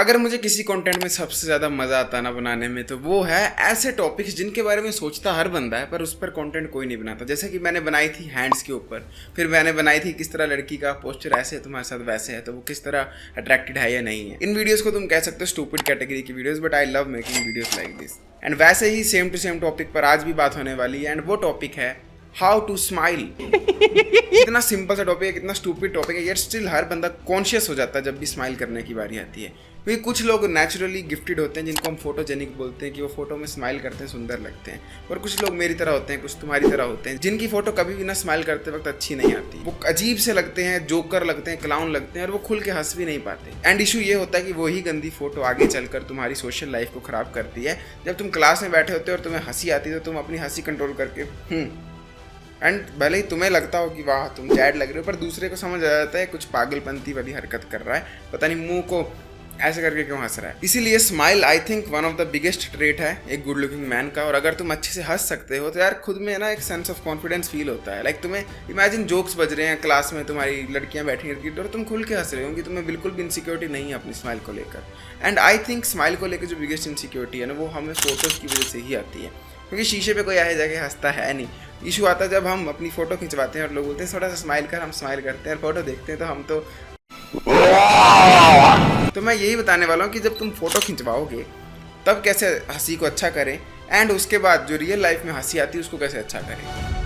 अगर मुझे किसी कंटेंट में सबसे ज़्यादा मज़ा आता है ना बनाने में, तो वो है ऐसे टॉपिक्स जिनके बारे में सोचता हर बंदा है पर उस पर कंटेंट कोई नहीं बनाता। जैसे कि मैंने बनाई थी हैंड्स के ऊपर, फिर मैंने बनाई थी किस तरह लड़की का पोस्चर ऐसे है तुम्हारे साथ वैसे है, तो वो किस तरह अट्रैक्टेड है या नहीं है। इन वीडियोज़ को तुम कह सकते हो स्टूपिड कैटेगरी की videos, but I love making videos like this. And वैसे ही सेम टू सेम टॉपिक पर आज भी बात होने वाली है, एंड वो टॉपिक है हाउ टू स्माइल। कितना सिंपल सा टॉपिक है, कितना स्टूपिड टॉपिक है, यार स्टिल हर बंदा कॉन्शियस हो जाता है जब भी स्माइल करने की बारी आती है। क्योंकि कुछ लोग नेचुरली गिफ्टेड होते हैं जिनको हम फोटोजेनिक बोलते हैं, कि वो फोटो में स्माइल करते हैं, सुंदर लगते हैं। और कुछ लोग मेरी तरह होते हैं, कुछ तुम्हारी तरह होते हैं, जिनकी फोटो कभी भी ना स्माइल करते वक्त अच्छी नहीं आती। वो अजीब से लगते हैं, जोकर लगते हैं, क्लाउन लगते हैं, और वो खुल के हंस भी नहीं पाते। एंड इशू ये होता है कि वही गंदी फोटो आगे चलकर तुम्हारी सोशल लाइफ को खराब करती है। जब तुम क्लास में बैठे होते हो और तुम्हें हंसी आती है, तो तुम अपनी हंसी कंट्रोल करके एंड भले ही तुम्हें लगता हो कि वाह तुम जैड लग रहे हो, पर दूसरे को समझ आ जाता है कुछ पागलपंती वाली हरकत कर रहा है, पता नहीं मुंह को ऐसे करके क्यों हंस रहा है। इसीलिए smile I think one of the biggest trait है एक गुड लुकिंग मैन का। और अगर तुम अच्छे से हंस सकते हो तो यार खुद में ना एक सेंस ऑफ कॉन्फिडेंस फील होता है। लाइक तुम्हें इमेजिन जोक्स बज रहे हैं क्लास में, तुम्हारी लड़कियां बैठी हैं और तुम खुल के हंस रहे हो कि तुम्हें बिल्कुल भी इनसिक्योरिटी नहीं है अपनी स्माइल को लेकर। एंड आई थिंक स्माइल को लेकर जो बिगेस्ट इनसिक्योरिटी है ना, वो हमें फोटोज की वजह से ही आती है, क्योंकि शीशे पे कोई आए जाके हंसता है नहीं। इशू आता है जब हम अपनी फोटो खिंचवाते हैं और लोग बोलते हैं थोड़ा सा स्माइल कर, हम स्माइल करते हैं और फोटो देखते हैं तो हम तो मैं यही बताने वाला हूँ कि जब तुम फोटो खिंचवाओगे तब कैसे हंसी को अच्छा करें, एंड उसके बाद जो रियल लाइफ में हंसी आती है उसको कैसे अच्छा करें।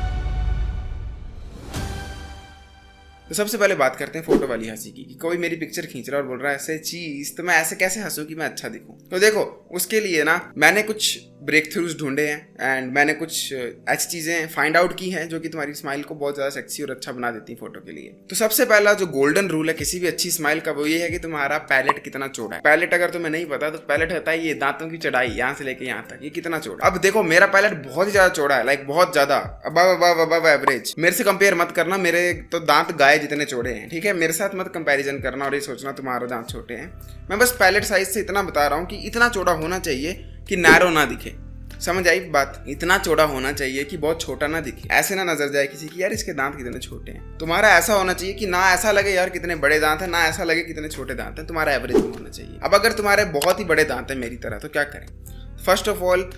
तो सबसे पहले बात करते हैं फोटो वाली हंसी की। कि कोई मेरी पिक्चर खींच रहा है और बोल रहा है ऐसे चीज, तो मैं ऐसे कैसे हंसूं कि मैं अच्छा दिखूं। तो देखो उसके लिए ना मैंने कुछ ब्रेक थ्रूज ढूंढे हैं, एंड मैंने कुछ ऐसी चीजें फाइंड आउट की हैं जो कि तुम्हारी स्माइल को बहुत ज्यादा सेक्सी और अच्छा बना देती हैं फोटो के लिए। तो सबसे पहला जो गोल्डन रूल है किसी भी अच्छी स्माइल का, वो ये है कि तुम्हारा पैलेट कितना चौड़ा है। पैलेट अगर तुम्हें नहीं पता तो पैलेट होता है ये दांतों की चढ़ाई, यहाँ से लेके यहाँ तक, ये कितना चौड़ा। अब देखो मेरा पैलेट बहुत ही ज्यादा चौड़ा है, लाइक बहुत ज्यादा अबव एवरेज। मेरे से कंपेयर मत करना, मेरे तो दांत गाय जितने चौड़े हैं, ठीक है। मेरे साथ मत कंपैरिजन करना और ये सोचना तुम्हारे दांत छोटे हैं। मैं बस पैलेट साइज से इतना बता रहा हूँ कि इतना चौड़ा होना चाहिए कि नैरो ना दिखे। समझ आई बात? इतना चौड़ा होना चाहिए कि बहुत छोटा ना दिखे, ऐसे ना नजर जाए किसी की यार इसके दांत कितने छोटे हैं। तुम्हारा ऐसा होना चाहिए कि ना ऐसा लगे यार कितने बड़े दांत हैं, ना ऐसा लगे कितने छोटे दांत हैं। तुम्हारा एवरेज होना चाहिए। अब अगर तुम्हारे बहुत ही बड़े दांत हैं मेरी तरह, तो क्या करें? फर्स्ट ऑफ ऑल,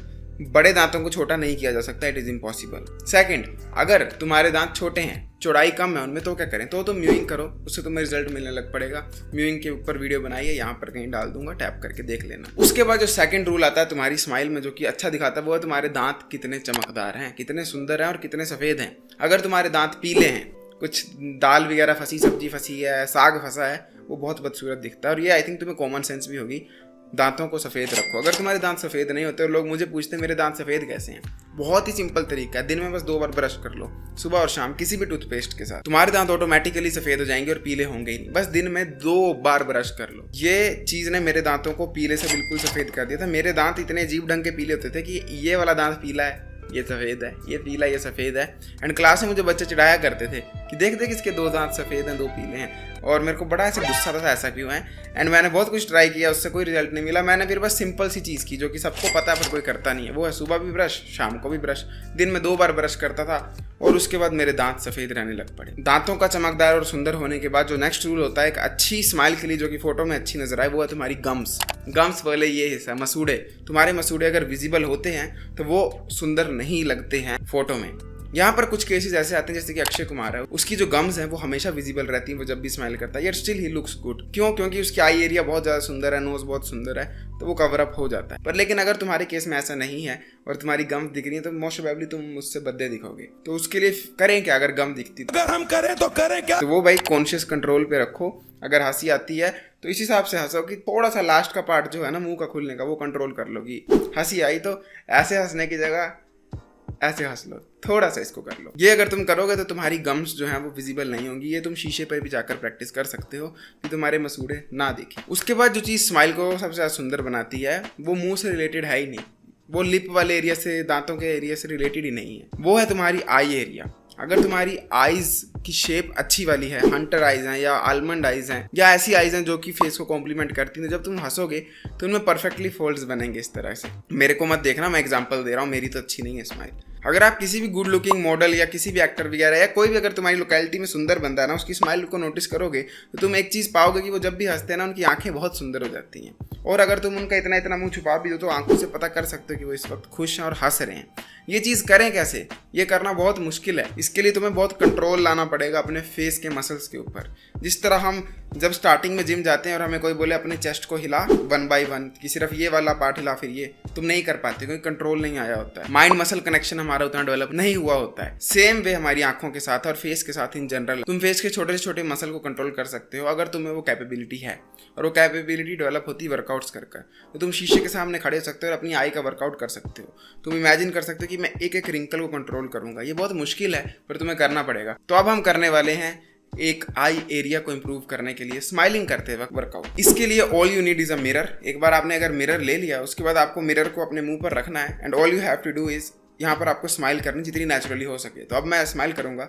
बड़े दांतों को छोटा नहीं किया जा सकता, इट इज इम्पॉसिबल। सेकंड, अगर तुम्हारे दांत छोटे हैं, चौड़ाई कम है उनमें, तो क्या करें? तो तुम म्यूइंग करो, उससे तुम्हें रिजल्ट मिलने लग पड़ेगा। म्यूइंग के ऊपर वीडियो बनाई है, यहाँ पर कहीं डाल दूंगा, टैप करके देख लेना। उसके बाद जो सेकंड रूल आता है तुम्हारी स्माइल में, जो कि अच्छा दिखाता है, वो है तुम्हारे दांत कितने चमकदार हैं, कितने सुंदर हैं और कितने सफ़ेद हैं। अगर तुम्हारे दांत पीले हैं, कुछ दाल वगैरह फंसी, सब्जी फंसी है, साग फंसा है, वो बहुत बदसूरत दिखता है। और ये आई थिंक तुम्हें कॉमन सेंस भी होगी, दांतों को सफ़ेद रखो। अगर तुम्हारे दांत सफ़ेद नहीं होते और लोग मुझे पूछते हैं मेरे दांत सफ़ेद कैसे हैं, बहुत ही सिंपल तरीका है, दिन में बस 2 बार ब्रश कर लो, सुबह और शाम, किसी भी टूथपेस्ट के साथ। तुम्हारे दांत ऑटोमेटिकली सफ़ेद हो जाएंगे और पीले होंगे ही नहीं। बस दिन में 2 बार ब्रश कर लो। ये चीज़ ने मेरे दांतों को पीले से बिल्कुल सफ़ेद कर दिया था। मेरे दांत इतने अजीब ढंग के पीले होते थे कि ये वाला दांत पीला है, ये सफ़ेद है, ये पीला, ये सफ़ेद है। एंड क्लास में मुझे बच्चे चिढ़ाया करते थे कि देख देख इसके 2 दांत सफ़ेद हैं, 2 पीले हैं। और मेरे को बड़ा ऐसे गुस्सा था ऐसा क्यों है। एंड मैंने बहुत कुछ ट्राई किया, उससे कोई रिजल्ट नहीं मिला। मैंने फिर बस सिंपल सी चीज़ की जो कि सबको पता है पर कोई करता नहीं है, वो है सुबह भी ब्रश, शाम को भी ब्रश। दिन में 2 बार ब्रश करता था और उसके बाद मेरे दांत सफ़ेद रहने लग पड़े। दांतों का चमकदार और सुंदर होने के बाद जो नेक्स्ट रूल होता है एक अच्छी स्माइल के लिए, जो कि फोटो में अच्छी नजर आए, वो है तुम्हारी गम्स। गम्स वाले ये हिस्सा, मसूड़े। तुम्हारे मसूड़े अगर विजिबल होते हैं तो वो सुंदर नहीं लगते हैं फोटो में। यहाँ पर कुछ केसेस ऐसे आते हैं जैसे कि अक्षय कुमार है, उसकी जो गम्स हैं वो हमेशा विजिबल रहती हैं, वो जब भी स्माइल करता है, यार स्टिल ही लुक्स गुड। क्यों? क्योंकि उसकी आई एरिया बहुत ज़्यादा सुंदर है, नोज बहुत सुंदर है, तो वो कवर अप हो जाता है। पर लेकिन अगर तुम्हारे केस में ऐसा नहीं है और तुम्हारी गम्स दिख रही है, तो मोस्ट प्रोबेबली तुम मुझसे बद्दे दिखोगे। तो उसके लिए करें क्या? अगर गम दिखती तो अगर हम करें तो करें क्या? तो वो भाई कॉन्शियस कंट्रोल पे रखो। अगर हंसी आती है तो इस हिसाब से हंसो कि थोड़ा सा लास्ट का पार्ट जो है ना मुंह का खुलने का, वो कंट्रोल कर लो। कि हंसी आई तो ऐसे हंसने की जगह ऐसे हंस लो, थोड़ा सा इसको कर लो। ये अगर तुम करोगे तो तुम्हारी गम्स जो हैं वो विजिबल नहीं होंगी। ये तुम शीशे पर भी जाकर प्रैक्टिस कर सकते हो कि तुम्हारे मसूड़े ना दिखें। उसके बाद जो चीज़ स्माइल को सबसे ज़्यादा सुंदर बनाती है वो मुंह से रिलेटेड है ही नहीं, वो लिप वाले एरिया से, दांतों के एरिया से रिलेटेड ही नहीं है, वो है तुम्हारी आई एरिया। अगर तुम्हारी आईज की शेप अच्छी वाली है, हंटर आईज हैं या आलमंड आईज हैं या ऐसी आईज हैं जो कि फेस को कॉम्प्लीमेंट करती हैं, जब तुम हंसोगे तो उनमें परफेक्टली फोल्ड्स बनेंगे इस तरह से। मेरे को मत देखना, मैं एग्जांपल दे रहा हूँ, मेरी तो अच्छी नहीं है स्माइल। अगर आप किसी भी गुड लुकिंग मॉडल या किसी भी एक्टर वगैरह या कोई भी अगर तुम्हारी लोकेलिटी में सुंदर बंदा है ना, उसकी स्माइल को नोटिस करोगे तो तुम एक चीज़ पाओगे कि वो जब भी हंसते हैं ना, उनकी आंखें बहुत सुंदर हो जाती हैं। और अगर तुम उनका इतना इतना मुंह छुपा भी दो तो आंखों से पता कर सकते हो कि वो इस वक्त खुश हैं और हंस रहे हैं। ये चीज़ करें कैसे? ये करना बहुत मुश्किल है। इसके लिए तुम्हें बहुत कंट्रोल लाना पड़ेगा अपने फेस के मसल्स के ऊपर। जिस तरह हम जब स्टार्टिंग में जिम जाते हैं और हमें कोई बोले अपने चेस्ट को हिला 1 by 1 कि सिर्फ ये वाला पार्ट हिला, फिर ये तुम नहीं कर पाते क्योंकि कंट्रोल नहीं आया होता है। माइंड मसल कनेक्शन हमारा उतना डेवलप नहीं हुआ होता है। सेम वे हमारी आंखों के साथ और फेस के साथ इन जनरल तुम फेस के छोटे से छोटे मसल को कंट्रोल कर सकते हो अगर तुम्हें वो कैपेबिलिटी है। और वो कैपेबिलिटी डेवलप होती है वर्कआउट्स कर। तो तुम शीशे के सामने खड़े हो सकते हो और अपनी आई का वर्कआउट कर सकते हो। तुम इमेजिन कर सकते हो कि मैं एक एक रिंकल को कंट्रोल करूंगा। ये बहुत मुश्किल है पर तुम्हें करना पड़ेगा। तो अब हम करने वाले हैं एक आई एरिया को इंप्रूव करने के लिए स्माइलिंग करते वक्त वर्कआउट। इसके लिए all you need is a mirror. एक बार आपने अगर मिरर ले लिया उसके बाद आपको मिरर को अपने मुंह पर रखना है and all you have to do is यहाँ पर आपको स्माइल करनी जितनी नेचुरली हो सके। तो अब मैं स्माइल करूंगा।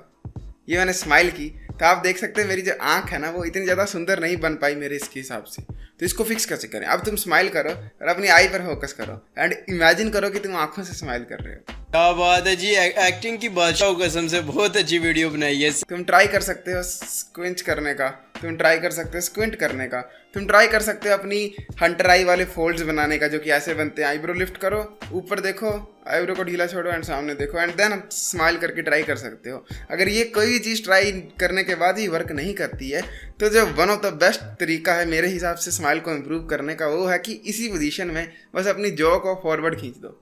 ये मैंने स्माइल की तो आप देख सकते हैं मेरी जो आंख है ना वो इतनी ज़्यादा सुंदर नहीं बन पाई मेरे इसके हिसाब से। तो इसको फिक्स कैसे करें? अब तुम स्माइल करो और अपनी आई पर फोकस करो एंड इमेजिन करो कि तुम आंखों से स्माइल कर रहे हो। क्या बात है जी, एक्टिंग की बादशाह कसम से बहुत अच्छी वीडियो बनाई है। तुम ट्राई कर सकते हो स्क्विंच करने का, तुम ट्राई कर सकते हो स्क्विंट करने का, तुम ट्राई कर सकते हो अपनी हंटर आई वाले फोल्ड्स बनाने का जो कि ऐसे बनते हैं। आईब्रो लिफ्ट करो, ऊपर देखो, आईब्रो को ढीला छोड़ो एंड सामने देखो एंड देन स्माइल करके ट्राई कर सकते हो। अगर ये कोई भी चीज़ ट्राई करने के बाद ही वर्क नहीं करती है तो जो वन ऑफ द बेस्ट तरीका है मेरे हिसाब से स्माइल को इम्प्रूव करने का वो है कि इसी पोजीशन में बस अपनी जॉ को फॉरवर्ड खींच दो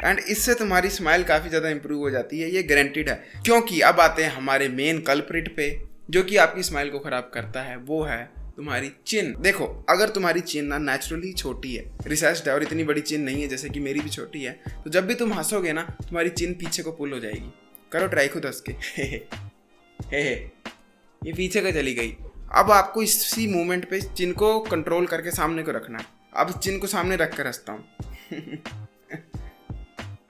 एंड इससे तुम्हारी स्माइल काफ़ी ज़्यादा इंप्रूव हो जाती है। ये गारंटीड है। क्योंकि अब आते हैं हमारे मेन कल्प्रिट पे जो कि आपकी स्माइल को ख़राब करता है, वो है तुम्हारी चिन। देखो अगर तुम्हारी चिन ना नेचुरली छोटी है, रिसर्च्ड है और इतनी बड़ी चिन नहीं है जैसे कि मेरी भी छोटी है, तो जब भी तुम हंसोगे ना तुम्हारी चिन पीछे को पुल हो जाएगी। करो ट्राई खुद हंस के हे ये पीछे को चली गई। अब आपको इसी मूवमेंट पे चिन को कंट्रोल करके सामने को रखना है। अब चिन को सामने रख कर हंसता हूँ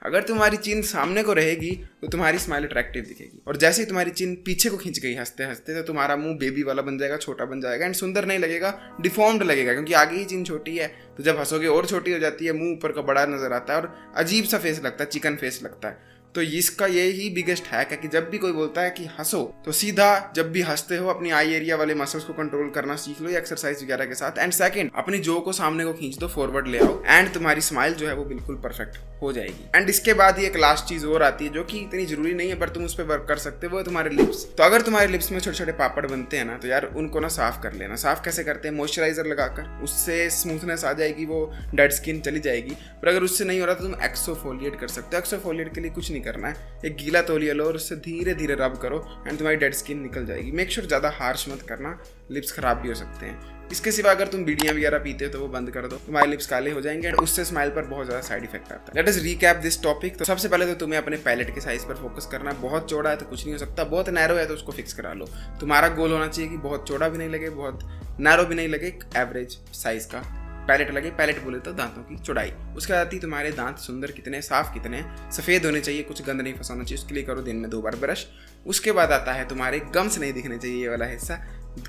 अगर तुम्हारी चिन सामने को रहेगी तो तुम्हारी स्माइल अट्रैक्टिव दिखेगी और जैसे ही तुम्हारी चिन पीछे को खींच गई हंसते हंसते तो तुम्हारा मुंह बेबी वाला बन जाएगा, छोटा बन जाएगा एंड सुंदर नहीं लगेगा, डिफॉर्म्ड लगेगा क्योंकि आगे ही चिन छोटी है। तो जब हंसोगे और छोटी हो जाती है, मुंह ऊपर का बड़ा नजर आता है और अजीब सा फेस लगता है, चिकन फेस लगता है। तो इसका यही बिगेस्ट हैक है कि जब भी कोई बोलता है कि हंसो तो सीधा जब भी हंसते हो अपनी आई एरिया वाले मसल्स को कंट्रोल करना सीख लो एक्सरसाइज वगैरह के साथ। एंड सेकंड, अपनी जो को सामने को खींच दो, फॉरवर्ड ले आओ एंड तुम्हारी स्माइल जो है वो बिल्कुल परफेक्ट हो जाएगी। एंड इसके बाद ही एक लास्ट चीज और आती है जो कि इतनी जरूरी नहीं है पर तुम उस पर वर्क कर सकते हो, वो है तुम्हारे लिप्स। तो अगर तुम्हारे लिप्स में छोटे छोटे पापड़ बनते हैं ना तो यार उनको ना साफ कर लेना। साफ कैसे करते हैं? मॉइस्चराइजर लगाकर, उससे स्मूथनेस आ जाएगी, वो डेड स्किन चली जाएगी। पर अगर उससे नहीं हो रहा तो तुम एक्सोफोलिएट कर सकते हो। एक्सोफोलिएट के लिए कुछ नहीं करना है, एक गीला तौलिया लो और उससे धीरे धीरे रब करो एंड तुम्हारी डेड स्किन निकल जाएगी। मेक श्योर ज़्यादा हार्श मत करना, लिप्स खराब भी हो सकते हैं। इसके सिवा अगर तुम बीड़ियाँ वगैरह पीते हो तो वो बंद कर दो, तुम्हारे लिप्स काले हो जाएंगे एंड उससे स्माइल पर बहुत ज़्यादा साइड इफेक्ट आता है। Let us recap this topic. तो सबसे पहले तो तुम्हें अपने पैलेट के साइज पर फोकस करना है। बहुत चौड़ा है तो कुछ नहीं हो सकता, बहुत नैरो है तो उसको फिक्स करा लो। तुम्हारा गोल होना चाहिए कि बहुत चौड़ा भी नहीं लगे, बहुत नैरो भी नहीं लगे, एक एवरेज साइज का पैलेट लगे। पैलेट बोले तो दांतों की चौड़ाई। उसके बाद ही तुम्हारे दांत सुंदर कितने, साफ कितने, सफ़ेद होने चाहिए, कुछ गंद नहीं फंसाना चाहिए। उसके लिए करो दिन में 2 बार ब्रश। उसके बाद आता है तुम्हारे गम्स नहीं दिखने चाहिए, ये वाला हिस्सा।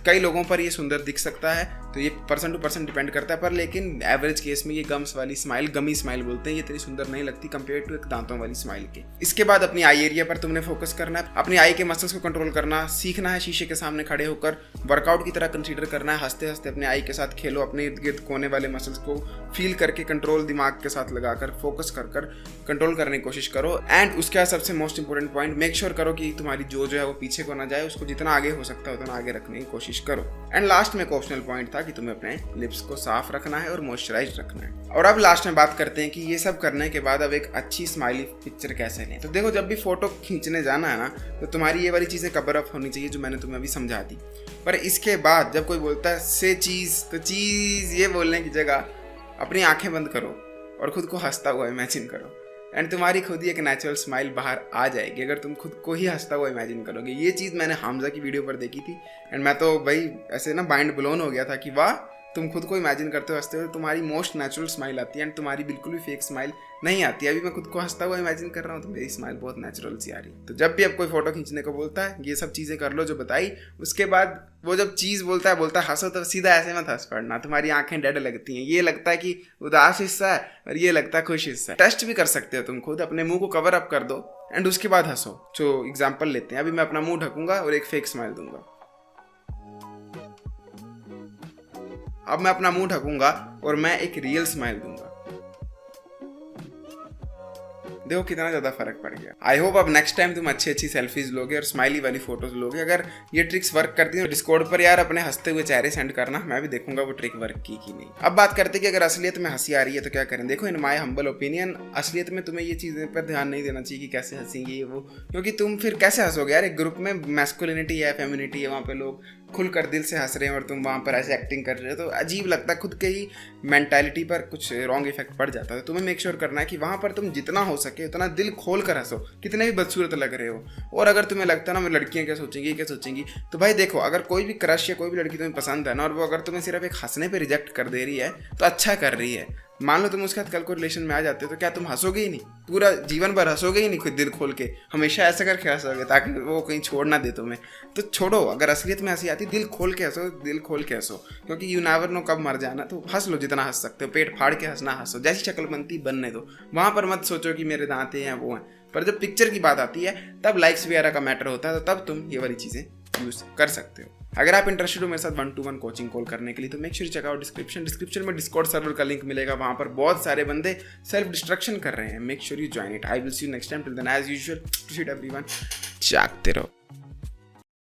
कई लोगों पर ये सुंदर दिख सकता है तो ये पर्सन टू पर्सन डिपेंड करता है, पर लेकिन एवरेज केस में ये गम्स वाली स्माइल, गमी स्माइल बोलते हैं, ये इतनी सुंदर नहीं लगती कंपेयर टू एक दांतों वाली स्माइल के। इसके बाद अपनी आई एरिया पर तुमने फोकस करना है, अपनी आई के मसल्स को कंट्रोल करना सीखना है। शीशे के सामने खड़े होकर वर्कआउट की तरह कंसीडर करना है। हंसते हंसते अपने आई के साथ खेलो, अपने इर्द गिर्द कोने वाले मसल्स को फील करके कंट्रोल दिमाग के साथ लगाकर फोकस कर कंट्रोल करने की कोशिश करो। एंड उसके बाद सबसे most important point, make sure करो कि तुम्हारी जो है वो पीछे को ना जाए, उसको जितना आगे हो सकता है उतना आगे रखने की कोशिश करो। एंड लास्ट में एक ऑप्शनल पॉइंट था कि तुम्हें अपने लिप्स को साफ रखना है और मॉइस्चराइज रखना है। और अब लास्ट में बात करते हैं कि ये सब करने के बाद अब एक अच्छी स्माइली पिक्चर कैसे लें। तो देखो जब भी फोटो खींचने जाना है ना तो तुम्हारी ये वाली चीज़ें कवर अप होनी चाहिए जो मैंने तुम्हें अभी समझा दी। पर इसके बाद जब कोई बोलता है से चीज़, तो चीज़ ये बोलने की जगह अपनी आंखें बंद करो और खुद को हंसता हुआ इमेजिन करो एंड तुम्हारी खुद ही एक नेचुरल स्माइल बाहर आ जाएगी अगर तुम खुद को ही हंसता हुआ इमेजिन करोगे। ये चीज़ मैंने हमजा की वीडियो पर देखी थी एंड मैं तो भाई ऐसे ना माइंड ब्लोन हो गया था कि वाह, तुम खुद को इमेजिन करते हो हंसते हो, तुम्हारी मोस्ट नेचुरल स्माइल आती है एंड तुम्हारी बिल्कुल भी फेक स्माइल नहीं आती है। अभी मैं खुद को हंसता हुआ इमेजिन कर रहा हूँ तो मेरी स्माइल बहुत नेचुरल सी आ रही है। तो जब भी अब कोई फोटो खींचने को बोलता है ये सब चीज़ें कर लो जो बताई, उसके बाद वो जब चीज़ बोलता है हंसो, तो सीधा ऐसे मत हंस पड़ना, तुम्हारी आंखें डेड लगती हैं। ये लगता है कि उदास हिस्सा है और ये लगता है खुश हिस्सा है। टेस्ट भी कर सकते हो तुम खुद, अपने मुंह को कवर अप कर दो एंड उसके बाद हंसो। जो एग्जाम्पल लेते हैं, अभी मैं अपना मुंह ढकूंगा और एक फेक स्माइल दूंगा। अब मैं अपना मुंह ढकूंगा और मैं एक रियल स्माइल दूंगा। देखो कितना ज़्यादा फर्क पड़ गया। आई होप अब नेक्स्ट टाइम तुम अच्छी सेल्फीज लोगे और स्माइली वाली फोटोज लोगे। अगर ये ट्रिक्स वर्क करती हैं डिस्कॉर्ड पर यार अपने हंसते हुए चेहरे सेंड करना, मैं भी देखूंगा वो ट्रिक वर्क की कि नहीं। अब बात करते कि अगर असलियत में हंसी आ रही है तो क्या करें। देखो इन माय हम्बल ओपिनियन, असलियत में तुम्हें ये चीज़ें पर ध्यान नहीं देना चाहिए कि कैसे हंसेंगे वो, क्योंकि तुम फिर कैसे हंसोगे यार। एक ग्रुप में मैस्कुलिनिटी है, फेमिनिटी है, वहाँ पे लोग खुलकर दिल से हंस रहे हैं और तुम वहाँ पर ऐसे एक्टिंग कर रहे हो, तो अजीब लगता है। खुद के ही मेंटालिटी पर कुछ रॉन्ग इफेक्ट पड़ जाता है। तो तुम्हें मेक श्योर करना है कि वहाँ पर तुम जितना हो सके उतना दिल खोल कर हंसो, कितने भी बदसूरत लग रहे हो। और अगर तुम्हें लगता है ना लड़कियाँ क्या सोचेंगी, तो भाई देखो अगर कोई भी क्रश या कोई भी लड़की तुम्हें पसंद है ना, और वो अगर तुम्हें सिर्फ एक हंसने पर रिजेक्ट कर दे रही है तो अच्छा कर रही है। मान लो तुम उसके साथ कल को रिलेशन में आ जाते हो तो क्या तुम हंसोगे ही नहीं? पूरा जीवन भर हंसोगे ही नहीं खुद दिल खोल के? हमेशा ऐसा करके हंसोगे ताकि वो कहीं छोड़ ना दे तुम्हें? तो छोड़ो, अगर असलियत में हंसी आती दिल खोल के हंसो, दिल खोल के हंसो, क्योंकि यू नेवर नो कब मर जाना। तो हंस लो जितना हंस सकते हो, पेट फाड़ के हंसना हंसो, जैसी शक्ल बनती बनने दो। वहाँ पर मत सोचो कि मेरे दांते हैं वो हैं। पर जब पिक्चर की बात आती है तब लाइक्स वगैरह का मैटर होता है, तो तब तुम ये वाली चीज़ें यूज़ कर सकते हो। अगर आप इंटरेस्टेड हो मेरे साथ 1-to-1 कोचिंग कॉल करने के लिए तो make sure check out description में डिस्कॉर्ड सर्वर का लिंक मिलेगा। वहाँ पर बहुत सारे बंदे सेल्फ डिस्ट्रक्शन कर रहे हैं। Make sure you join it. I will see you next time. Till then as usual, everyone जागते रहो।